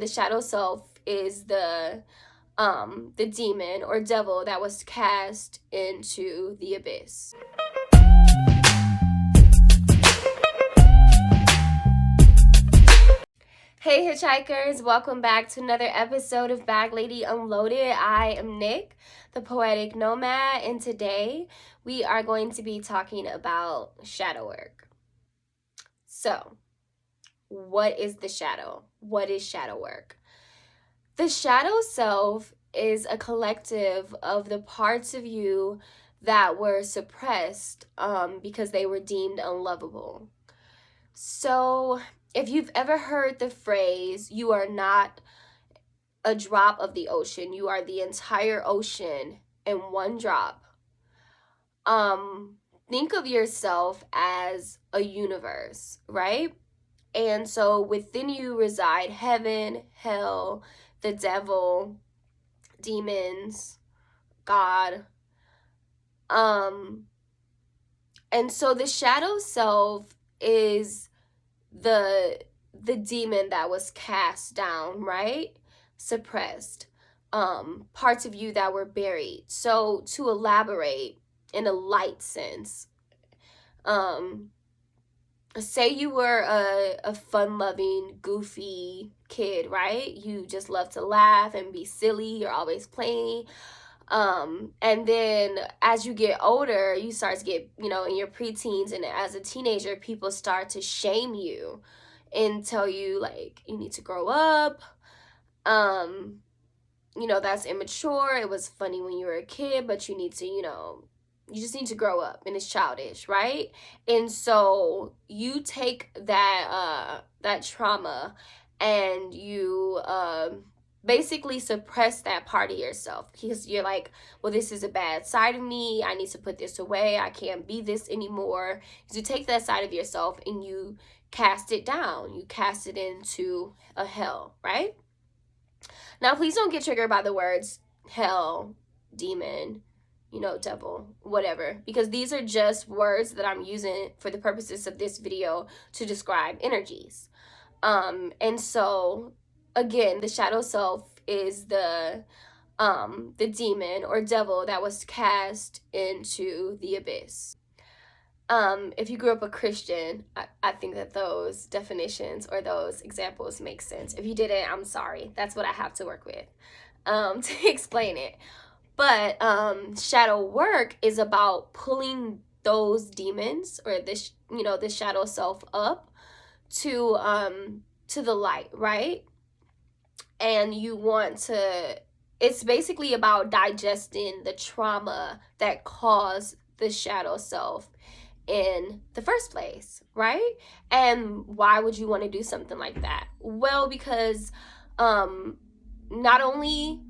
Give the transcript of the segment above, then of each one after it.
The shadow self is the demon or devil that was cast into the abyss. Hey Hitchhikers, welcome back to another episode of Bag Lady Unloaded. I am Nick, the Poetic Nomad, and today we are going to be talking about shadow work. So, what is the shadow? What is shadow work? The shadow self is a collective of the parts of you that were suppressed because they were deemed unlovable. So, if you've ever heard the phrase, you are not a drop of the ocean, you are the entire ocean in one drop. Think of yourself as a universe, right? And so within you reside heaven, hell, the devil, demons, God. And so the shadow self is the demon that was cast down, right? Suppressed. Parts of you that were buried. So to elaborate in a light sense, say you were a fun-loving, goofy kid, right? You just love to laugh and be silly. You're always playing. And then as you get older, you start to get, in your preteens and as a teenager, people start to shame you and tell you, like, you need to grow up. That's immature. It was funny when you were a kid, but you need to, you just need to grow up, and it's childish, right? And so you take that trauma and you basically suppress that part of yourself because you're like, well, this is a bad side of me. I need to put this away. I can't be this anymore. So you take that side of yourself and you cast it down. You cast it into a hell, right? Now, please don't get triggered by the words hell, demon, devil, whatever, because these are just words that I'm using for the purposes of this video to describe energies. And so, again, the shadow self is the demon or devil that was cast into the abyss. If you grew up a Christian, I think that those definitions or those examples make sense. If you didn't, I'm sorry. That's what I have to work with to explain it. But shadow work is about pulling those demons or the shadow self up to the light, right? And you want to, it's basically about digesting the trauma that caused the shadow self in the first place, right? And why would you want to do something like that? Well, because not only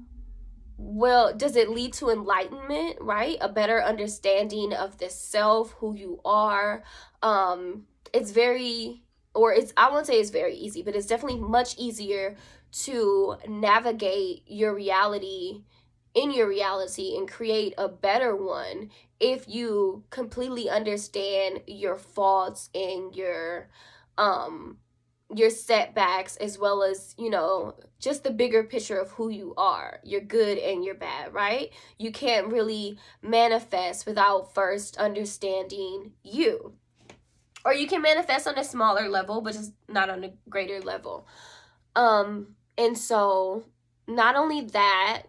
does it lead to enlightenment, right? A better understanding of the self, who you are. It's very, I won't say it's very easy, but it's definitely much easier to navigate your reality and create a better one if you completely understand your faults and your setbacks, as well as, just the bigger picture of who you are, your good and your bad, right? You can't really manifest without first understanding you. Or you can manifest on a smaller level, but just not on a greater level. And so not only that,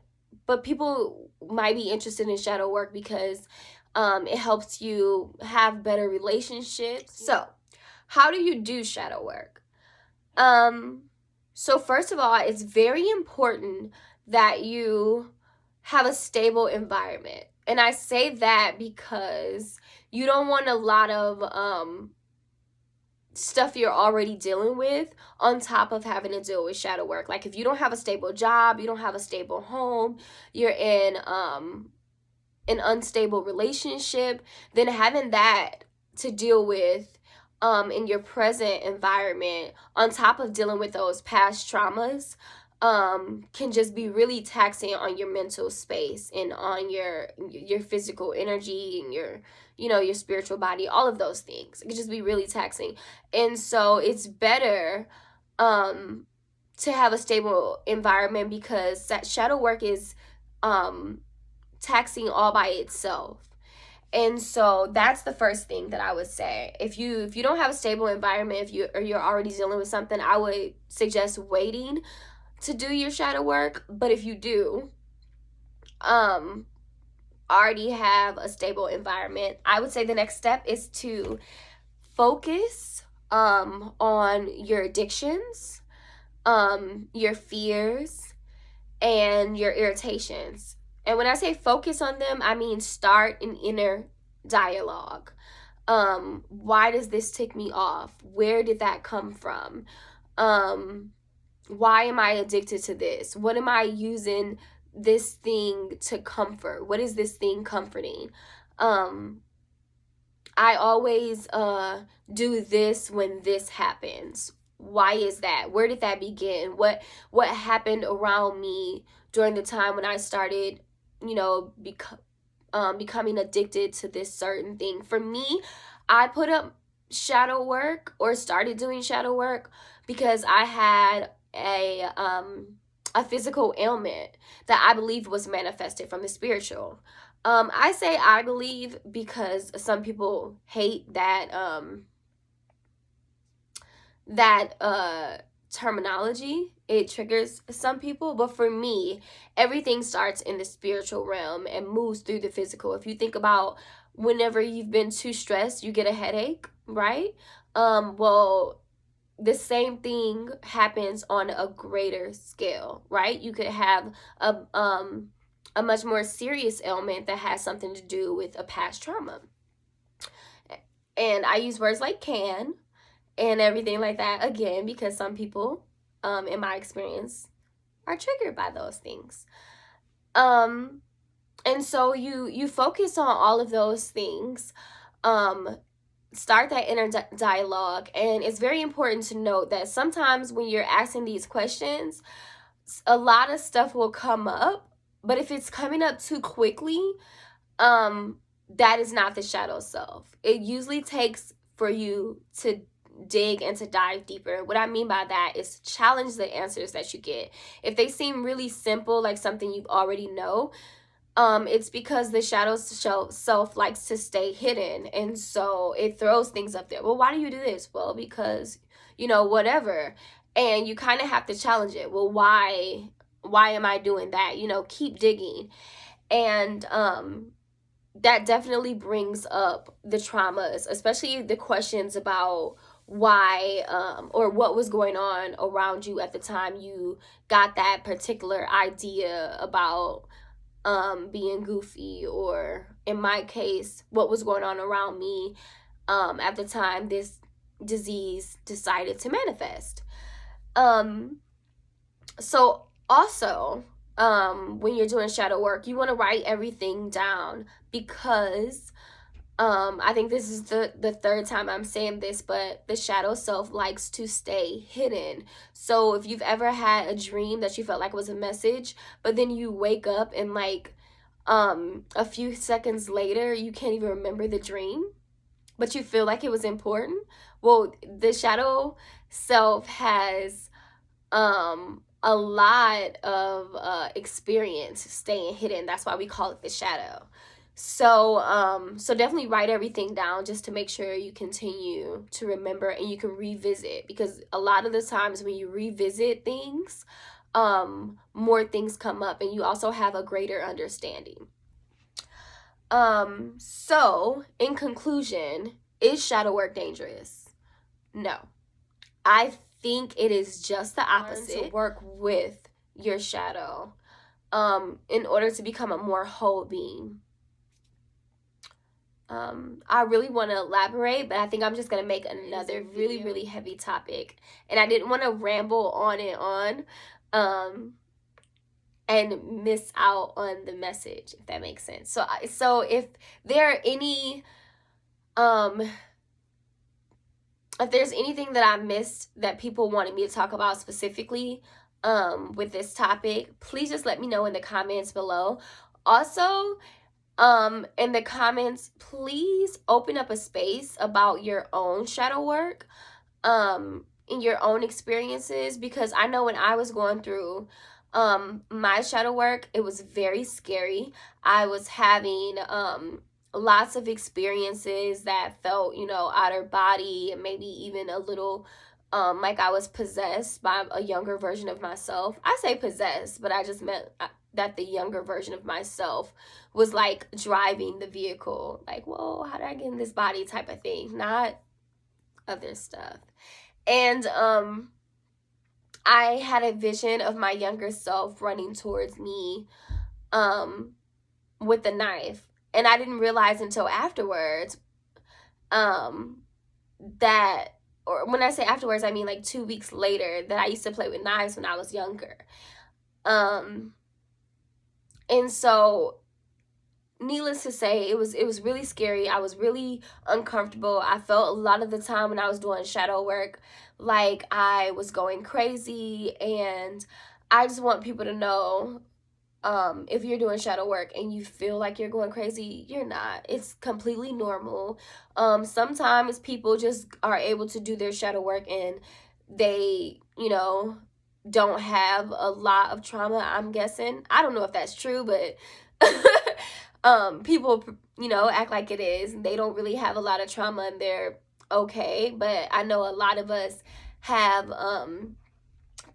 but people might be interested in shadow work because it helps you have better relationships. So how do you do shadow work? So first of all, it's very important that you have a stable environment. And I say that because you don't want a lot of stuff you're already dealing with on top of having to deal with shadow work. Like if you don't have a stable job, you don't have a stable home, you're in an unstable relationship, then having that to deal with in your present environment on top of dealing with those past traumas can just be really taxing on your mental space and on your physical energy and your spiritual body, all of those things. It can just be really taxing. And so it's better to have a stable environment, because that shadow work is taxing all by itself. And so that's the first thing that I would say. If you don't have a stable environment, if you're already dealing with something, I would suggest waiting to do your shadow work. But if you do already have a stable environment, I would say the next step is to focus on your addictions, your fears, and your irritations. And when I say focus on them, I mean start an inner dialogue. Why does this tick me off? Where did that come from? Why am I addicted to this? What am I using this thing to comfort? What is this thing comforting? I always do this when this happens. Why is that? Where did that begin? What happened around me during the time when I started, becoming addicted to this certain thing? For me, I put up shadow work, or started doing shadow work, because I had a physical ailment that I believe was manifested from the spiritual. I say I believe because some people hate that terminology. It triggers some people, but for me, everything starts in the spiritual realm and moves through the physical. If you think about whenever you've been too stressed, you get a headache, right? Well, the same thing happens on a greater scale, right? You could have a much more serious ailment that has something to do with a past trauma. And I use words like can and everything like that, again, because some people, in my experience, are triggered by those things. And so you focus on all of those things. Start that inner dialogue. And it's very important to note that sometimes when you're asking these questions, a lot of stuff will come up, but if it's coming up too quickly, that is not the shadow self. It usually takes for you to dig and to dive deeper. What I mean by that is challenge the answers that you get. If they seem really simple, like something you already know, it's because the shadow self likes to stay hidden, and so it throws things up there. Well, why do you do this? Well, because whatever. And you kind of have to challenge it. Well, why am I doing that? Keep digging. And that definitely brings up the traumas, especially the questions about why or what was going on around you at the time you got that particular idea about being goofy, or in my case, what was going on around me at the time this disease decided to manifest. So also, when you're doing shadow work, you want to write everything down, because I think this is the third time I'm saying this, but the shadow self likes to stay hidden. So if you've ever had a dream that you felt like was a message, but then you wake up and a few seconds later you can't even remember the dream, but you feel like it was important, well, the shadow self has a lot of experience staying hidden. That's why we call it the shadow. So definitely write everything down, just to make sure you continue to remember and you can revisit, because a lot of the times when you revisit things, more things come up, and you also have a greater understanding. So in conclusion, is shadow work dangerous? No. I think it is just the opposite. To work with your shadow in order to become a more whole being. I really want to elaborate, but I think I'm just going to make another really, really heavy topic. And I didn't want to ramble on and on and miss out on the message, if that makes sense. So if there are any... if there's anything that I missed that people wanted me to talk about specifically with this topic, please just let me know in the comments below. Also, in the comments, please open up a space about your own shadow work in your own experiences, because I know when I was going through my shadow work, it was very scary. I was having lots of experiences that felt, you know, out of body, and maybe even a little like I was possessed by a younger version of myself. I say possessed, but I just meant that the younger version of myself was like driving the vehicle, like, whoa, how did I get in this body type of thing, not other stuff. And I had a vision of my younger self running towards me um with a knife, and I didn't realize until afterwards um that, or when I say afterwards, I mean like 2 weeks later, that I used to play with knives when I was younger. um and so, needless to say, it was really scary. I was really uncomfortable. I felt a lot of the time when I was doing shadow work like I was going crazy. And I just want people to know, if you're doing shadow work and you feel like you're going crazy, you're not. It's completely normal. Sometimes people just are able to do their shadow work and they, you know, don't have a lot of trauma, I'm guessing. I don't know if that's true, but people, you know, act like it is. They don't really have a lot of trauma and they're okay. But I know a lot of us have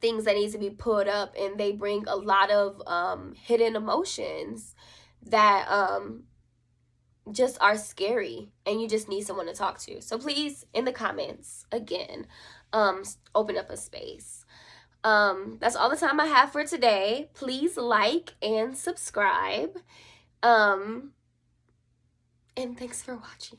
things that needs to be put up, and they bring a lot of hidden emotions that just are scary, and you just need someone to talk to. So please, in the comments again, open up a space. That's all the time I have for today. Please like and subscribe, and thanks for watching.